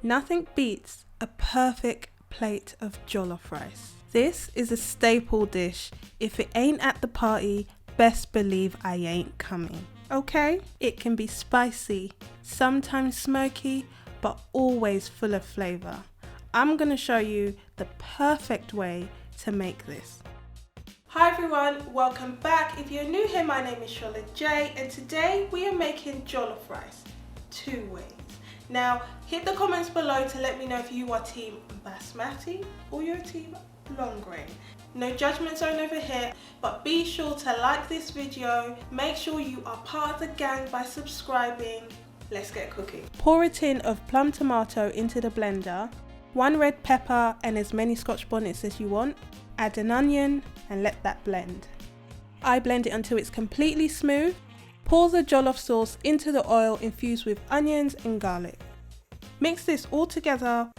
Nothing beats a perfect plate of jollof rice. This is a staple dish. If it ain't at the party, best believe I ain't coming. Okay? It can be spicy, sometimes smoky, but always full of flavour. I'm going to show you the perfect way to make this. Hi everyone, welcome back. If you're new here, my name is Shola J, and today we are making jollof rice two ways. Now, hit the comments below to let me know if you are team Basmati or you're team long grain. No judgment zone over here, but be sure to like this video. Make sure you are part of the gang by subscribing. Let's get cooking. Pour a tin of plum tomato into the blender, 1 red pepper and as many Scotch bonnets as you want. Add an onion and let that blend. I blend it until it's completely smooth. Pour the jollof sauce into the oil infused with onions and garlic. Mix this all together.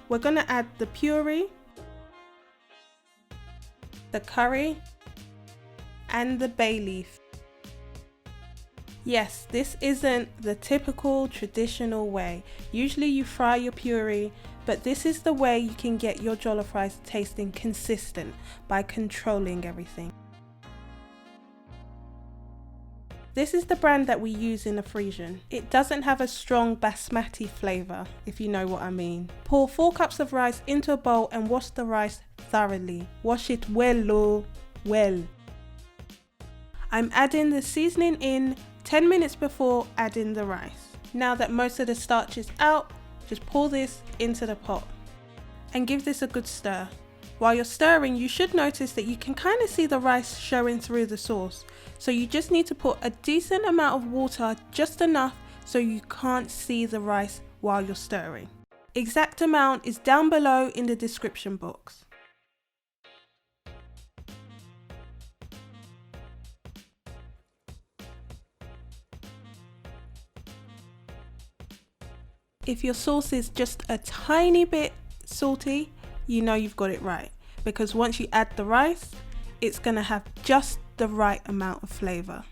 We're going to add the puree, the curry, and the bay leaf. Yes, this isn't the typical traditional way. Usually you fry your puree, but this is the way you can get your jollof rice tasting consistent by controlling everything. This is the brand that we use in Afrisian. It doesn't have a strong basmati flavour, if you know what I mean. Pour 4 cups of rice into a bowl and wash the rice thoroughly. Wash it well. I'm adding the seasoning in 10 minutes before adding the rice. Now that most of the starch is out, just pour this into the pot and give this a good stir. While you're stirring, you should notice that you can kind of see the rice showing through the sauce. So you just need to put a decent amount of water, just enough so you can't see the rice while you're stirring. Exact amount is down below in the description box. If your sauce is just a tiny bit salty, you know you've got it right, because once you add the rice, it's going to have just the right amount of flavour.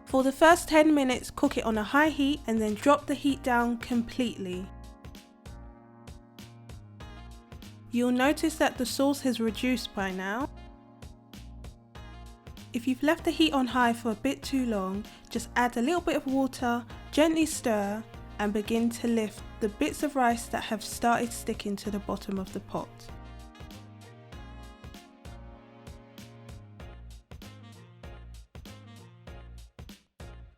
For the first 10 minutes, cook it on a high heat and then drop the heat down completely. You'll notice that the sauce has reduced by now. If you've left the heat on high for a bit too long, just add a little bit of water, gently stir, and begin to lift the bits of rice that have started sticking to the bottom of the pot.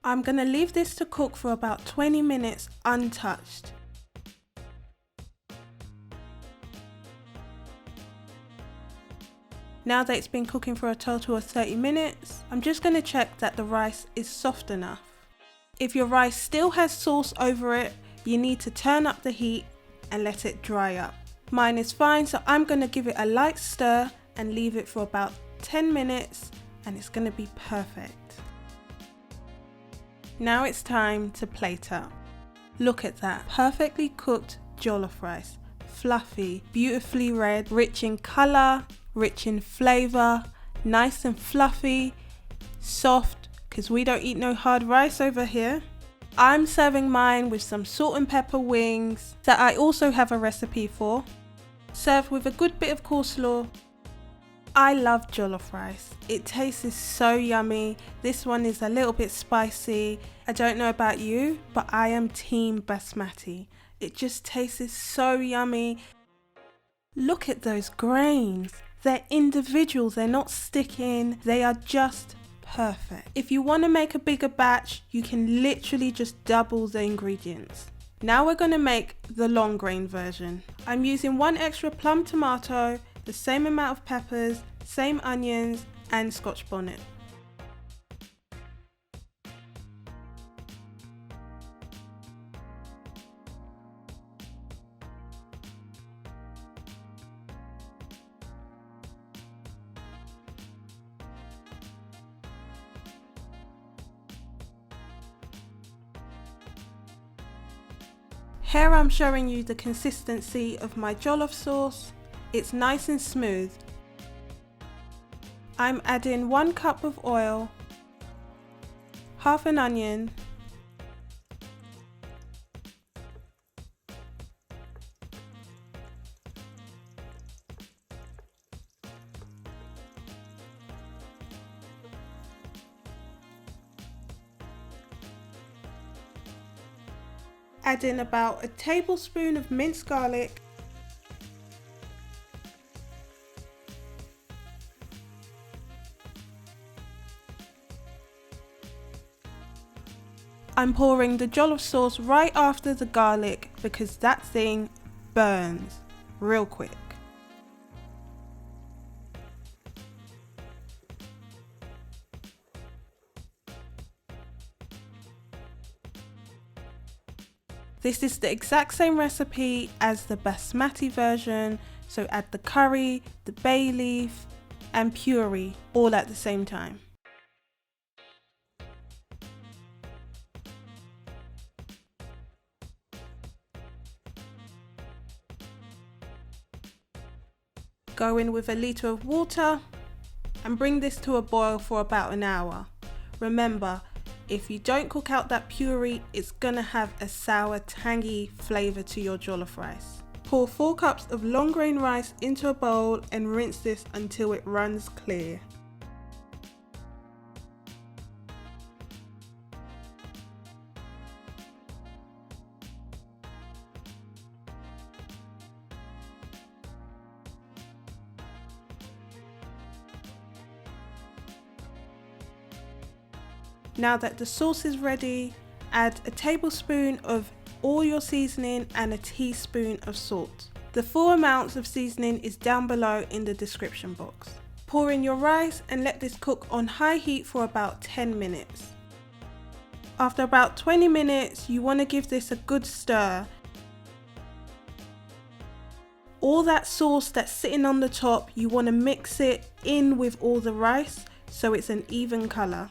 I'm going to leave this to cook for about 20 minutes untouched. Now that it's been cooking for a total of 30 minutes, I'm just going to check that the rice is soft enough. If your rice still has sauce over it, you need to turn up the heat and let it dry up. Mine is fine, so I'm going to give it a light stir and leave it for about 10 minutes and it's going to be perfect. Now it's time to plate up. Look at that, perfectly cooked jollof rice. Fluffy, beautifully red, rich in colour, rich in flavour, nice and fluffy, soft, because we don't eat no hard rice over here. I'm serving mine with some salt and pepper wings that I also have a recipe for. Served with a good bit of coleslaw. I love jollof rice. It tastes so yummy. This one is a little bit spicy. I don't know about you, but I am team basmati. It just tastes so yummy. Look at those grains. They're individual, they're not sticking, they are just perfect. If you want to make a bigger batch, you can literally just double the ingredients. Now we're going to make the long grain version. I'm using 1 extra plum tomato, the same amount of peppers, same onions, and Scotch bonnet. Here I'm showing you the consistency of my jollof sauce. It's nice and smooth. I'm adding 1 cup of oil, half an onion, add in about a tablespoon of minced garlic, I'm pouring the jollof sauce right after the garlic because that thing burns real quick. This is the exact same recipe as the Basmati version, so add the curry, the bay leaf and puree all at the same time. Go in with a litre of water and bring this to a boil for about an hour. Remember, if you don't cook out that puree, it's gonna have a sour, tangy flavour to your jollof rice. Pour 4 cups of long grain rice into a bowl and rinse this until it runs clear. Now that the sauce is ready, add a tablespoon of all your seasoning and a teaspoon of salt. The full amounts of seasoning is down below in the description box. Pour in your rice and let this cook on high heat for about 10 minutes. After about 20 minutes, you want to give this a good stir. All that sauce that's sitting on the top, you want to mix it in with all the rice so it's an even colour.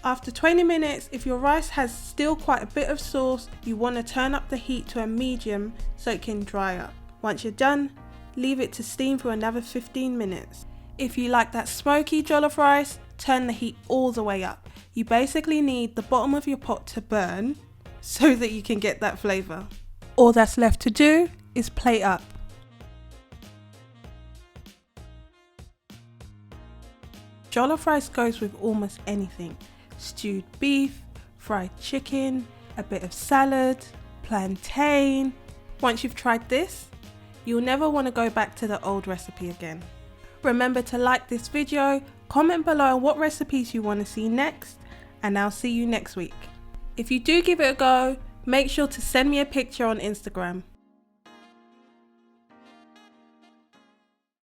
After 20 minutes, if your rice has still quite a bit of sauce, you want to turn up the heat to a medium so it can dry up. Once you're done, leave it to steam for another 15 minutes. If you like that smoky jollof rice, turn the heat all the way up. You basically need the bottom of your pot to burn so that you can get that flavour. All that's left to do is plate up. Jollof rice goes with almost anything. Stewed beef, fried chicken, a bit of salad, plantain. Once you've tried this, you'll never want to go back to the old recipe again. Remember to like this video, comment below what recipes you want to see next, and I'll see you next week. If you do give it a go, make sure to send me a picture on Instagram.